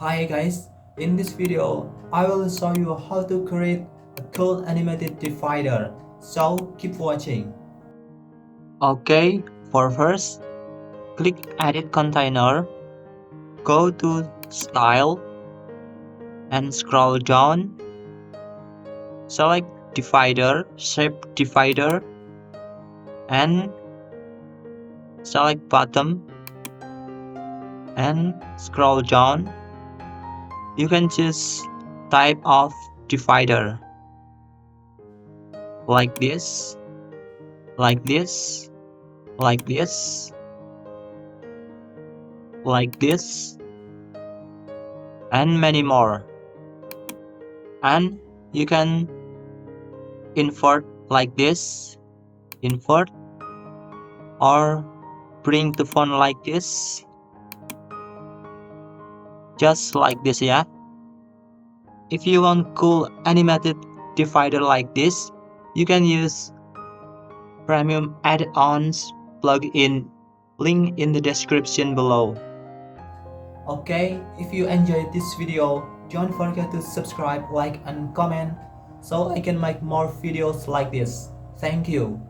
Hi guys, in this video I will show you how to create a cool animated divider, so keep watching. Okay, for first, click Edit Container, go to Style, and scroll down. Select Divider, Shape Divider, and select Bottom, and scroll down. You can choose type of divider, like this, like this, like this, like this, and many more. And you can invert like this, invert, or bring the font like this, just like this, yeah. If you want cool animated divider like this, you can use premium add-ons plugin, link in the description below. Okay, if you enjoyed this video, don't forget to subscribe, like and comment so I can make more videos like this. Thank you.